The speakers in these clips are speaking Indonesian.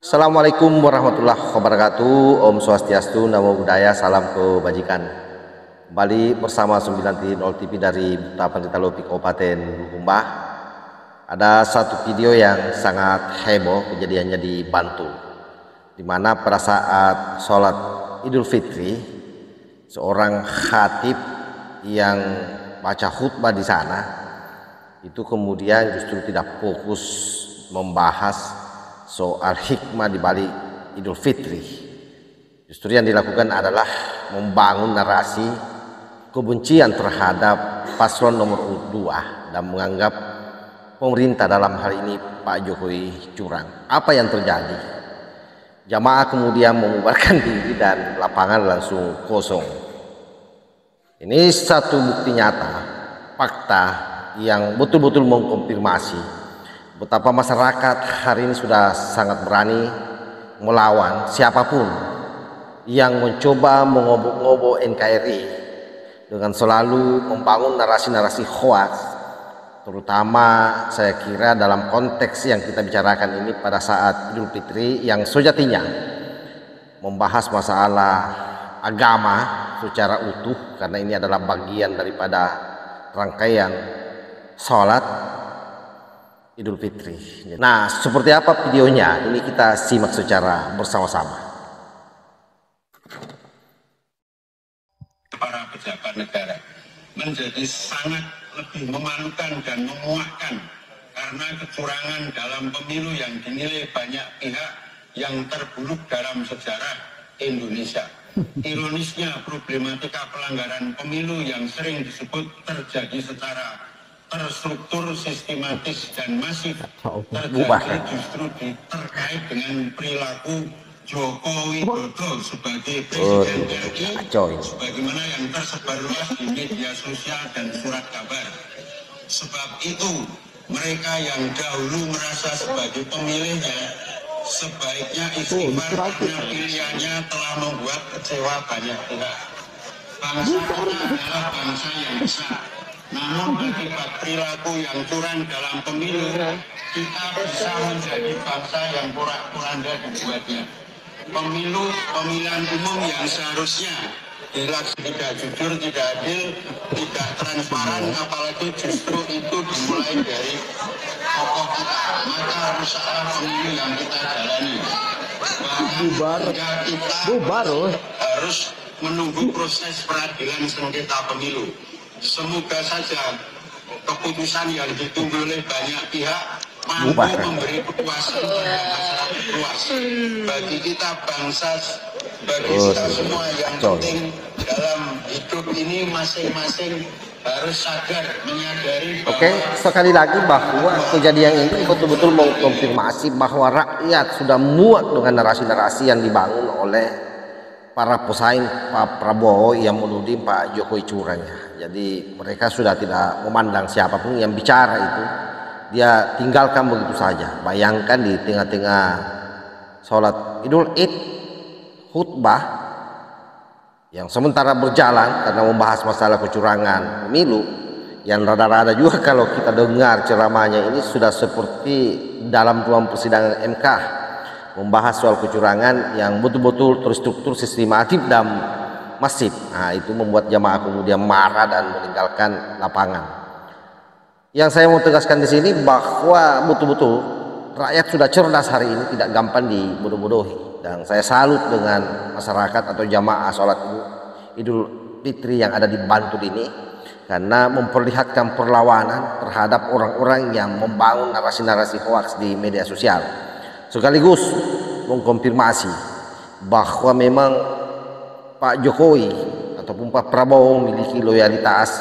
Assalamualaikum warahmatullahi wabarakatuh. Om Swastiastu, Namo Buddhaya, salam kebajikan. Kembali bersama 930 TV dari Buta Pandita Lopi Kabupaten Bulukumba. Ada satu video yang sangat heboh kejadiannya di Bantul, di mana pada saat sholat Idul Fitri, seorang khatib yang baca khutbah di sana itu kemudian justru tidak fokus membahas soal hikmah di balik Idul Fitri. Justru yang dilakukan adalah membangun narasi kebencian terhadap paslon nomor 2 dan menganggap pemerintah dalam hal ini Pak Jokowi curang. Apa yang terjadi? Jamaah kemudian membubarkan diri dan lapangan langsung kosong. Ini satu bukti nyata, fakta yang betul-betul mengkonfirmasi betapa masyarakat hari ini sudah sangat berani melawan siapapun yang mencoba mengobok-ngobok NKRI dengan selalu membangun narasi-narasi hoax, terutama saya kira dalam konteks yang kita bicarakan ini pada saat Idul Fitri yang sejatinya membahas masalah agama secara utuh, karena ini adalah bagian daripada rangkaian sholat Idul Fitri. Nah, seperti apa videonya? Ini kita simak secara bersama-sama. Para pejabat negara menjadi sangat lebih memalukan dan memuakkan karena kecurangan dalam pemilu yang dinilai banyak pihak yang terburuk dalam sejarah Indonesia. Ironisnya, problematika pelanggaran pemilu yang sering disebut terjadi secara terstruktur, sistematis dan masif terjadi justru terkait dengan perilaku Joko Widodo sebagai Presiden RI, sebagaimana yang tersebar luas di media sosial dan surat kabar. Sebab itu mereka yang dahulu merasa sebagai pemilihnya sebaiknya istighfar karena pilihannya telah membuat kecewa banyak pihak. Bangsa kita adalah bangsa yang besar. Namun akibat perilaku yang curang dalam pemilu, kita bisa menjadi bangsa yang porak-poranda dibuatnya. Pemilihan umum yang seharusnya dilaksanakan tidak jujur, tidak adil, tidak transparan, apalagi justru itu dimulai dari tokoh kita. Maka rusaklah pemilu yang kita jalani. Bahkan kita harus menunggu proses peradilan sengketa pemilu. Semoga saja keputusan yang ditunggu oleh banyak pihak mampu memberi kepuasan kepada masyarakat luas. Bagi kita bangsa, bagi kita semua, yang penting dalam hidup ini masing-masing harus sadar, menyadari bahwa... Oke, sekali lagi bahwa kejadian ini betul-betul mengkonfirmasi bahwa rakyat sudah muak dengan narasi-narasi yang dibangun oleh para pesaing Pak Prabowo yang menuding Pak Jokowi curang. Jadi mereka sudah tidak memandang siapapun yang bicara itu, dia tinggalkan begitu saja. Bayangkan di tengah-tengah sholat Idul Id, khutbah yang sementara berjalan karena membahas masalah kecurangan pemilu, yang rada-rada juga kalau kita dengar ceramahnya ini sudah seperti dalam ruang persidangan MK, membahas soal kecurangan yang betul-betul terstruktur, sistematis dan masif. Nah, itu membuat jamaah kemudian marah dan meninggalkan lapangan. Yang saya mau tegaskan di sini bahwa betul-betul rakyat sudah cerdas hari ini, tidak gampang dibodoh-bodohi. Dan saya salut dengan masyarakat atau jamaah sholat Idul Fitri yang ada di Bantul ini, karena memperlihatkan perlawanan terhadap orang-orang yang membangun narasi-narasi hoax di media sosial, sekaligus mengkonfirmasi bahwa memang Pak Jokowi ataupun Pak Prabowo memiliki loyalitas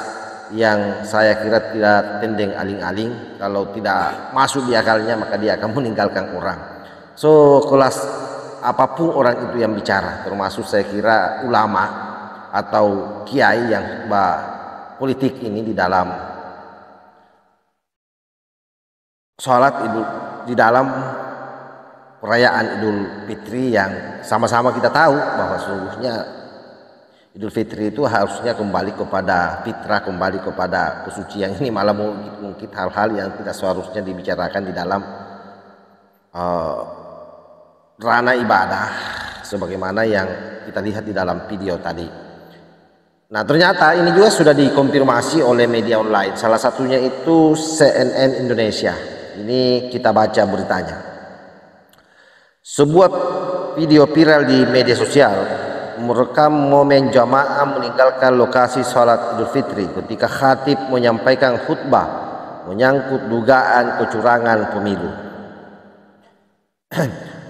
yang saya kira tidak tendeng aling-aling. Kalau tidak masuk di akalnya maka dia akan meninggalkan orang. So, kelas apapun orang itu yang bicara, termasuk saya kira ulama atau kiai yang politik ini di dalam sholat Idul, di dalam perayaan Idul Fitri yang sama-sama kita tahu bahwa sesungguhnya Idul Fitri itu harusnya kembali kepada fitrah, kembali kepada kesucian. Ini malah mungkin hal-hal yang tidak seharusnya dibicarakan di dalam ranah ibadah sebagaimana yang kita lihat di dalam video tadi. Nah, ternyata ini juga sudah dikonfirmasi oleh media online. Salah satunya itu CNN Indonesia. Ini kita baca beritanya. Sebuah video viral di media sosial merekam momen jamaah meninggalkan lokasi sholat Idul Fitri ketika khatib menyampaikan khutbah menyangkut dugaan kecurangan pemilu.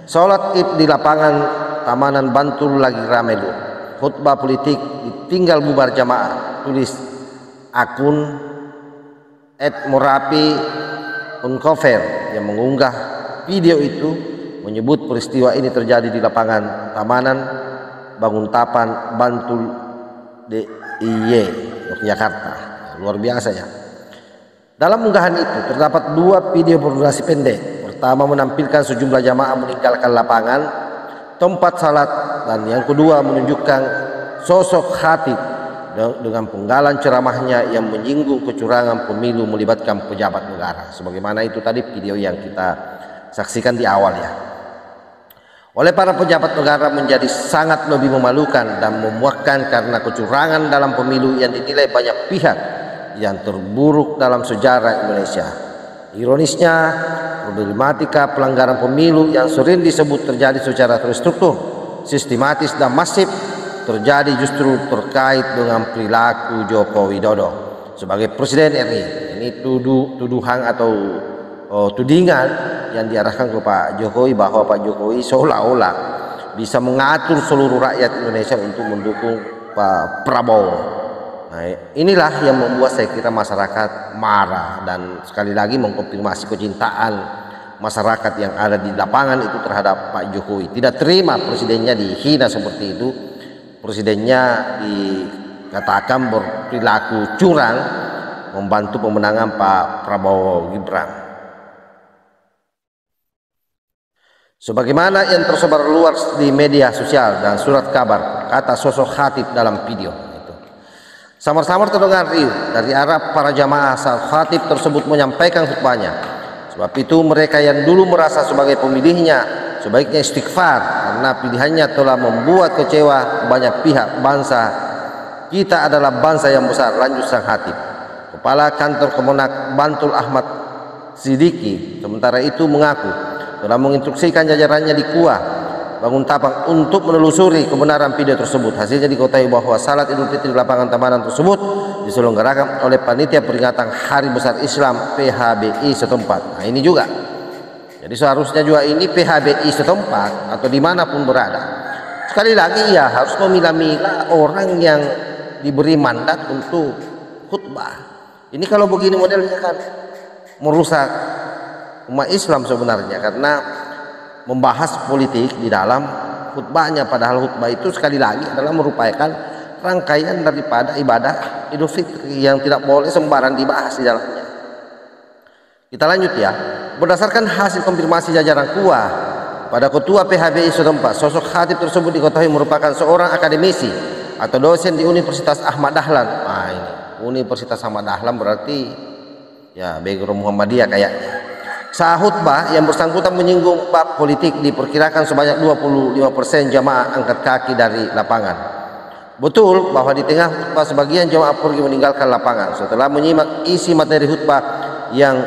Sholat Id di lapangan Tamanan Bantul lagi ramai loh. Khutbah politik ditinggal bubar jamaah, tulis akun @morapi_uncover yang mengunggah video itu, menyebut peristiwa ini terjadi di lapangan Tamanan Banguntapan Bantul DIY Yogyakarta. Luar biasa ya. Dalam unggahan itu terdapat dua video berdurasi pendek. Pertama menampilkan sejumlah jamaah meninggalkan lapangan tempat salat, dan yang kedua menunjukkan sosok khatib dengan penggalan ceramahnya yang menyinggung kecurangan pemilu melibatkan pejabat negara. Sebagaimana itu tadi video yang kita saksikan di awal ya. Oleh para pejabat negara menjadi sangat lebih memalukan dan memuakkan karena kecurangan dalam pemilu yang dinilai banyak pihak yang terburuk dalam sejarah Indonesia. Ironisnya, problematika pelanggaran pemilu yang sering disebut terjadi secara terstruktur, sistematis dan masif terjadi justru terkait dengan perilaku Joko Widodo sebagai Presiden RI. Ini tuduhan atau tudingan yang diarahkan ke Pak Jokowi bahwa Pak Jokowi seolah-olah bisa mengatur seluruh rakyat Indonesia untuk mendukung Pak Prabowo. Nah, inilah yang membuat saya kira masyarakat marah dan sekali lagi mengkonfirmasi kecintaan masyarakat yang ada di lapangan itu terhadap Pak Jokowi. Tidak terima presidennya dihina seperti itu, presidennya dikatakan berperilaku curang membantu pemenangan Pak Prabowo Gibran. Sebagaimana yang tersebar luas di media sosial dan surat kabar, kata sosok khatib dalam video itu samar-samar terdengar riuh dari arah para jamaah saat khatib tersebut menyampaikan khutbahnya. Sebab itu mereka yang dulu merasa sebagai pemilihnya sebaiknya istighfar karena pilihannya telah membuat kecewa banyak pihak bangsa. Kita adalah bangsa yang besar, lanjut sang khatib. Kepala Kantor Kemenak Bantul Ahmad Sidiki sementara itu mengaku telah menginstruksikan jajarannya di KUA Banguntapan untuk menelusuri kebenaran video tersebut. Hasilnya diketahui bahwa salat Idul Fitri di lapangan Tamanan tersebut diselenggarakan oleh panitia peringatan Hari Besar Islam PHBI setempat. Nah, ini juga. Jadi seharusnya juga ini PHBI setempat atau dimanapun berada. Sekali lagi ya harus memilah-milah orang yang diberi mandat untuk khutbah. Ini kalau begini modelnya kan merusak umat Islam sebenarnya, karena membahas politik di dalam khutbahnya, padahal khutbah itu sekali lagi adalah merupakan rangkaian daripada ibadah Idul Fitri yang tidak boleh sembarang dibahas di dalamnya. Kita lanjut ya. Berdasarkan hasil konfirmasi jajaran KUA pada ketua PHBI setempat, sosok khatib tersebut diketahui merupakan seorang akademisi atau dosen di Universitas Ahmad Dahlan. Nah, ini Universitas Ahmad Dahlan berarti ya background Muhammadiyah kayaknya. Saat khutbah yang bersangkutan menyinggung bab politik, diperkirakan sebanyak 25% jamaah angkat kaki dari lapangan. Betul bahwa di tengah khutbah sebagian jamaah pergi meninggalkan lapangan setelah menyimak isi materi khutbah yang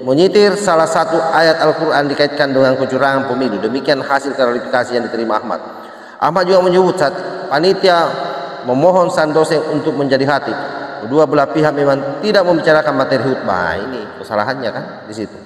menyitir salah satu ayat Al-Quran dikaitkan dengan kecurangan pemilu. Demikian hasil klarifikasi yang diterima Ahmad. Ahmad juga menyebut saat panitia memohon sang dosen untuk menjadi khatib, kedua belah pihak memang tidak membicarakan materi khutbah. Ini kesalahannya kan di situ.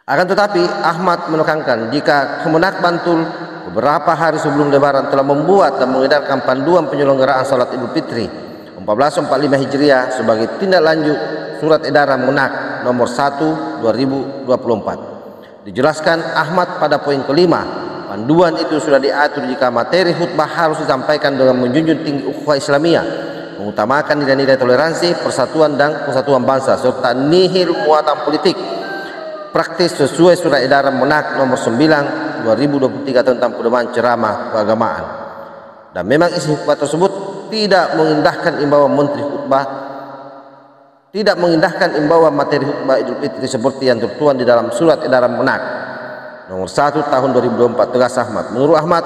Akan tetapi Ahmad menekankan jika Kemenak Bantul beberapa hari sebelum Lebaran telah membuat dan mengedarkan panduan penyelenggaraan salat Idul Fitri 1445 Hijriah sebagai tindak lanjut surat edaran Menak nomor 1 2024. Dijelaskan Ahmad pada poin kelima, panduan itu sudah diatur jika materi khutbah harus disampaikan dengan menjunjung tinggi ukhuwah Islamiyah, mengutamakan nilai-nilai toleransi, persatuan dan kesatuan bangsa serta nihil muatan politik praktis sesuai surat edaran Menak nomor 9 2023 tentang pedoman ceramah keagamaan. Dan memang isi khutbah tersebut tidak mengindahkan imbauan menteri khutbah, tidak mengindahkan imbauan materi khutbah Idul Fitri seperti yang tertuang di dalam surat edaran Menak. nomor 1 tahun 2024 tegas Ahmad. Menurut Ahmad,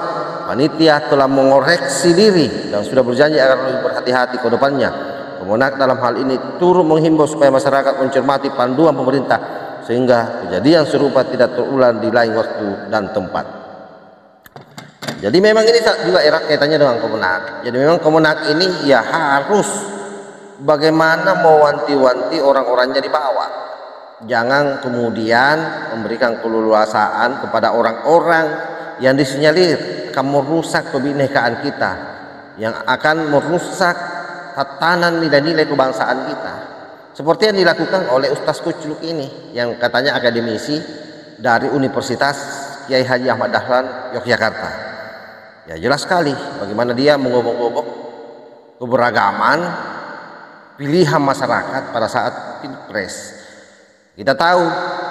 panitia telah mengoreksi diri dan sudah berjanji akan lebih berhati-hati ke depannya. Kemenak dalam hal ini turut menghimbau supaya masyarakat mencermati panduan pemerintah sehingga kejadian serupa tidak terulang di lain waktu dan tempat. Jadi memang ini juga erat kaitannya dengan Kemenak. Jadi memang Kemenak ini ya harus bagaimana mewanti-wanti orang-orangnya di bawah. Jangan kemudian memberikan keleluasaan kepada orang-orang yang disinyalir akan merusak kebinekaan kita, yang akan merusak tatanan nilai-nilai kebangsaan kita. Seperti yang dilakukan oleh Ustaz Kucluk ini, yang katanya akademisi dari Universitas Kiai Haji Ahmad Dahlan Yogyakarta. Ya jelas sekali bagaimana dia mengobok-obok keberagaman pilihan masyarakat pada saat Pilpres. Kita tahu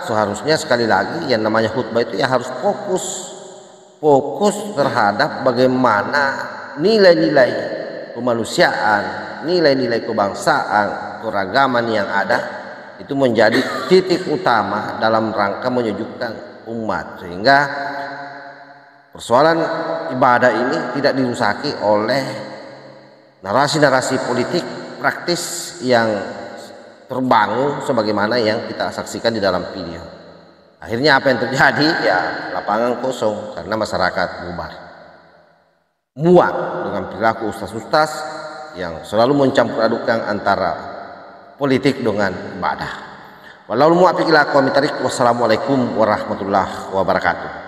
seharusnya sekali lagi yang namanya khutbah itu ya harus fokus terhadap bagaimana nilai-nilai kemanusiaan, nilai-nilai kebangsaan, keragaman yang ada itu menjadi titik utama dalam rangka menyejukkan umat, sehingga persoalan ibadah ini tidak dirusaki oleh narasi-narasi politik praktis yang terbangun sebagaimana yang kita saksikan di dalam video. Akhirnya apa yang terjadi? Ya lapangan kosong karena masyarakat bubar. Muak dengan perilaku ustaz-ustaz yang selalu mencampur adukan antara politik dengan ibadah. Wassalamualaikum warahmatullahi wabarakatuh.